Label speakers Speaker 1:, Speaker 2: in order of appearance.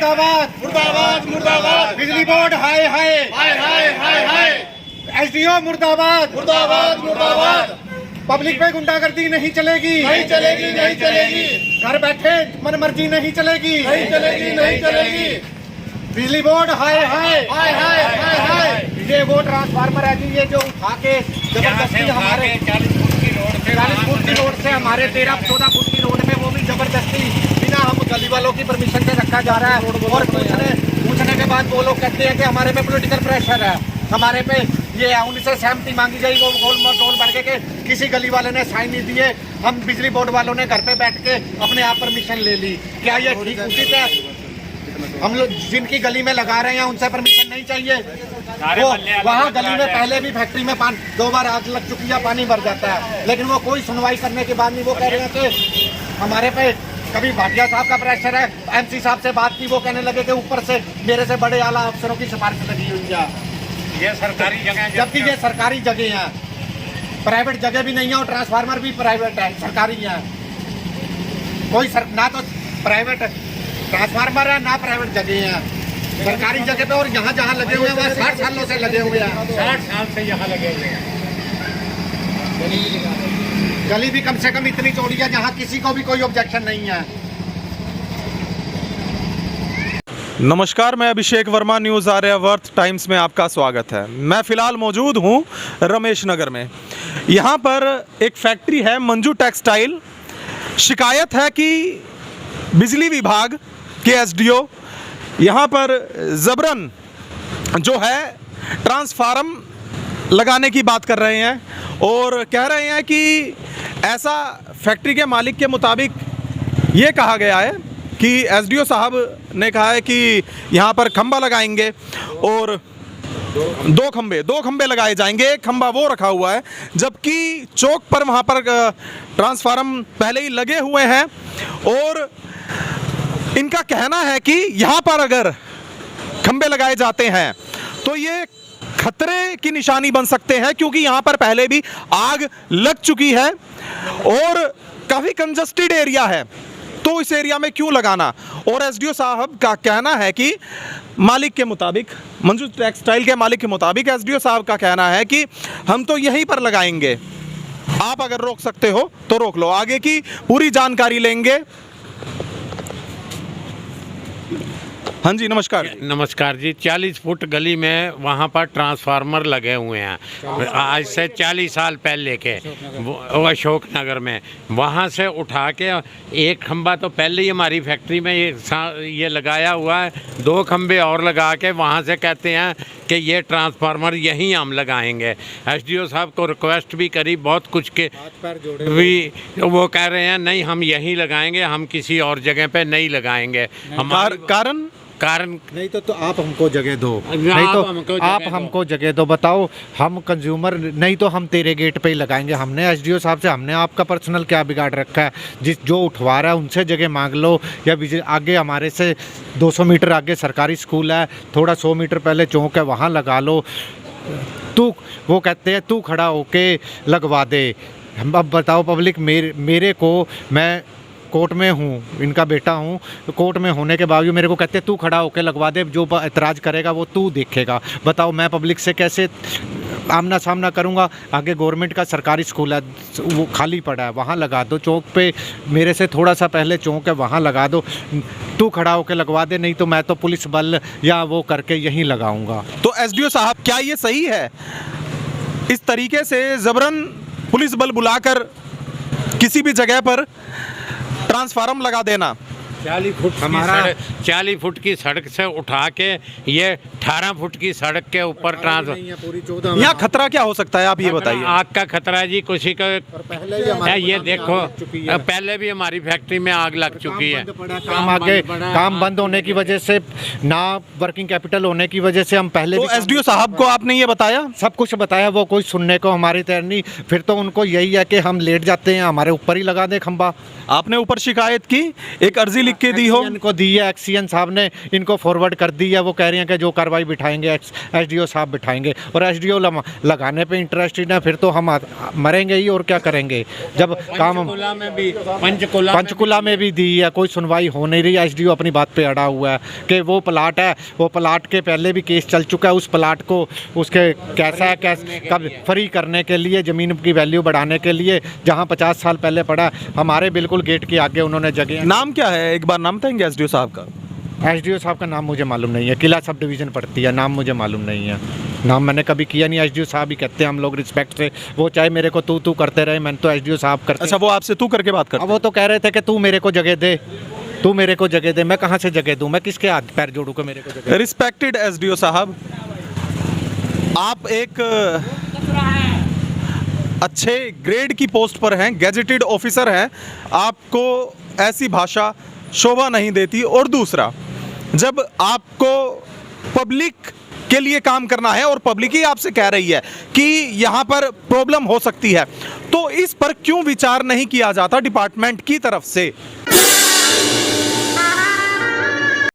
Speaker 1: मुर्दाबाद
Speaker 2: मुर्दाबाद मुर्दाबाद।
Speaker 1: बिजली बोर्ड हाय हाय
Speaker 2: हाय हाय हाय हाय।
Speaker 1: एसडीओ मुर्दाबाद
Speaker 2: मुर्दाबाद मुर्दाबाद।
Speaker 1: पब्लिक पे गुंडागर्दी नहीं चलेगी,
Speaker 2: नहीं चलेगी नहीं चलेगी।
Speaker 1: घर बैठे मनमर्जी नहीं चलेगी,
Speaker 2: नहीं चलेगी नहीं चलेगी।
Speaker 1: बिजली बोर्ड हाय हाय
Speaker 2: हाय हाय हाय हाय।
Speaker 1: ये वो ट्रांसफार्मर है जी, ये जो उठा के जबरदस्ती हमारे 40 फुट की रोड से हमारे 13-14 फुट की रोड में वो भी जबरदस्ती बिना हम गली वालों की परमिशन से रखा जा रहा है। और पूछने के बाद वो लोग कहते हैं कि हमारे पे पॉलिटिकल प्रेशर है, हमारे पे ये है। उनसे सहमति मांगी गई, वो गोल भर के किसी गली वाले ने साइन नहीं दिए। हम बिजली बोर्ड वालों ने घर पे बैठ के अपने आप परमिशन ले ली। क्या ये ठीक उचित है? हम लोग जिनकी गली में लगा रहे हैं उनसे परमिशन नहीं चाहिए? वो वहाँ गली में पहले भी फैक्ट्री में 2 बार आग लग चुकी है, पानी भर जाता है, लेकिन वो कोई सुनवाई करने के बाद नहीं। वो कह रहे हैं कि हमारे पे कभी भाटिया साहब का प्रेशर है, एमसी साहब से बात की, वो कहने लगे कि ऊपर से मेरे से बड़े आला अफसरों की सिफारिश लगी हुई है।
Speaker 2: ये सरकारी जगह,
Speaker 1: जबकि ये सरकारी जगह है, प्राइवेट जगह भी नहीं है और ट्रांसफार्मर भी प्राइवेट है, सरकारी है। कोई ना तो प्राइवेट ट्रांसफार्मर है ना प्राइवेट जगह है, सरकारी जगह पे। और यहाँ जहाँ लगे हुए हैं वहाँ 60 सालों से लगे हुए हैं,
Speaker 2: 60 साल से यहाँ लगे हुए हैं।
Speaker 1: गली भी कम से कम इतनी चौड़ी है जहाँ किसी को भी कोई ऑब्जेक्शन नहीं है।
Speaker 3: नमस्कार, मैं अभिषेक वर्मा, न्यूज़ आर्यावर्त टाइम्स में आपका स्वागत है। मैं फ़िलहाल मौजूद हूँ रमेश नगर में। यहाँ पर एक फैक्ट्री है मंजू टेक्सटाइल। शिकायत है कि बिजली विभाग के एसडीओ यहाँ पर ज़बरन जो है ट्रांसफार्म लगाने की बात कर रहे हैं और कह रहे हैं कि ऐसा फैक्ट्री के मालिक के मुताबिक ये कहा गया है कि एसडीओ साहब ने कहा है कि यहाँ पर खंबा लगाएंगे और दो खंबे लगाए जाएंगे। एक खंबा वो रखा हुआ है, जबकि चौक पर वहाँ पर ट्रांसफार्मर पहले ही लगे हुए हैं। और इनका कहना है कि यहाँ पर अगर खंबे लगाए जाते हैं तो ये खतरे की निशानी बन सकते हैं, क्योंकि यहाँ पर पहले भी आग लग चुकी है और काफ़ी कंजस्टेड एरिया है, तो इस एरिया में क्यों लगाना। और एसडीओ साहब का कहना है कि मालिक के मुताबिक, मंजू टेक्सटाइल के मालिक के मुताबिक एसडीओ साहब का कहना है कि हम तो यहीं पर लगाएंगे, आप अगर रोक सकते हो तो रोक लो। आगे की पूरी जानकारी लेंगे। हाँ जी, नमस्कार।
Speaker 4: नमस्कार जी। 40 फुट गली में वहाँ पर ट्रांसफार्मर लगे हुए हैं आज से 40 साल पहले के, वो अशोक नगर में। वहाँ से उठा के एक खंबा तो पहले ही हमारी फैक्ट्री में ये लगाया हुआ है, 2 खंबे और लगा के वहाँ से कहते हैं कि ये ट्रांसफार्मर यहीं हम लगाएंगे। एसडीओ साहब को रिक्वेस्ट भी करी, बहुत कुछ के भी, वो कह रहे हैं नहीं हम यहीं लगाएंगे, हम किसी और जगह पे नहीं लगाएंगे। हमारे कारण
Speaker 5: नहीं तो आप हमको जगह दो, नहीं तो आप हमको जगह दो। बताओ, हम कंज्यूमर नहीं तो हम तेरे गेट पे ही लगाएंगे। हमने एसडीओ साहब से, हमने आपका पर्सनल क्या बिगाड़ रखा है? जो उठवा रहा है उनसे जगह मांग लो, या आगे हमारे से 200 मीटर आगे सरकारी स्कूल है, थोड़ा 100 मीटर पहले चौक है, वहाँ लगा लो। वो कहते हैं तू खड़ा होके लगवा दे। हम अब बताओ पब्लिक, मेरे को, मैं कोर्ट में हूँ, इनका बेटा हूँ, तो कोर्ट में होने के बावजूद मेरे को कहते तू खड़ा होकर लगवा दे, जो एतराज़ करेगा वो तू देखेगा। बताओ मैं पब्लिक से कैसे आमना सामना करूँगा? आगे गवर्नमेंट का सरकारी स्कूल है, वो खाली पड़ा है, वहाँ लगा दो। चौक पे मेरे से थोड़ा सा पहले चौक है, वहाँ लगा दो। तू खड़ा होकर लगवा दे, नहीं तो मैं तो पुलिस बल या वो करके यहीं लगाऊँगा।
Speaker 3: तो एसडीओ साहब, क्या ये सही है इस तरीके से ज़बरन पुलिस बल बुलाकर किसी भी जगह पर ट्रांसफार्मर लगा देना?
Speaker 4: 40 फुट की सड़क से उठा के ये 18 फुट की सड़क के ऊपर
Speaker 3: यहाँ खतरा क्या हो सकता है, आप ये बताइए।
Speaker 4: आग का खतरा है जी, किसी का ये देखो, पहले भी हमारी फैक्ट्री में आग लग चुकी है।
Speaker 5: काम बंद होने की वजह से, ना वर्किंग कैपिटल होने की वजह से हम पहले
Speaker 3: तो एसडीओ साहब को आपने ये बताया?
Speaker 5: सब कुछ बताया, वो कोई सुनने को हमारी तैयार नहीं। फिर तो उनको यही है कि हम लेट जाते हैं, हमारे ऊपर ही लगा दे खंबा।
Speaker 3: आपने ऊपर शिकायत की, एक अर्जी लिख के दी हो?
Speaker 5: इनको दी है, एक्सीएन साहब ने इनको फॉरवर्ड कर दी है। वो कह रही हैं कि जो कार्रवाई बिठाएंगे एसडीओ साहब बिठाएंगे, और एसडीओ लगाने पे इंटरेस्टेड है, फिर तो हम मरेंगे ही और क्या करेंगे। जब काम
Speaker 4: पंचकुला में भी
Speaker 5: पंचकुला में भी दी है, कोई सुनवाई हो नहीं रही। एसडीओ अपनी बात पे अड़ा हुआ है कि वो प्लाट है, वो प्लाट के पहले भी केस चल चुका है, उस प्लाट को उसके कैसा है कब फ्री करने के लिए, ज़मीन की वैल्यू बढ़ाने के लिए, जहाँ 50 साल पहले पड़ा हमारे बिल्कुल गेट के आगे उन्होंने जगह।
Speaker 3: नाम क्या है, एक बार नाम बताएंगे एसडीओ साहब का?
Speaker 5: एसडीओ साहब का नाम मुझे मालूम नहीं है, किला सब डिवीज़न पड़ती है, नाम मुझे मालूम नहीं है। नाम मैंने कभी किया नहीं, एसडीओ साहब ही कहते हैं हम लोग रिस्पेक्ट से। वो चाहे मेरे को तू करते रहे, मैंने तो एसडीओ साहब करते।
Speaker 3: अच्छा, वो आपसे तू करके बात करते?
Speaker 5: अब वो तो कह रहे थे कि तू मेरे को जगह दे, तू मेरे को जगह दे। मैं कहाँ से जगह दूँ, मैं किसके हाथ पैर जोड़ूँ कि मेरे को जगह?
Speaker 3: रिस्पेक्टेड एसडीओ साहब, आप एक अच्छे ग्रेड की पोस्ट पर हैं, गैजेटेड ऑफिसर हैं, आपको ऐसी भाषा शोभा नहीं देती। और दूसरा, जब आपको पब्लिक के लिए काम करना है और पब्लिक ही आपसे कह रही है कि यहाँ पर प्रॉब्लम हो सकती है, तो इस पर क्यों विचार नहीं किया जाता डिपार्टमेंट की तरफ से?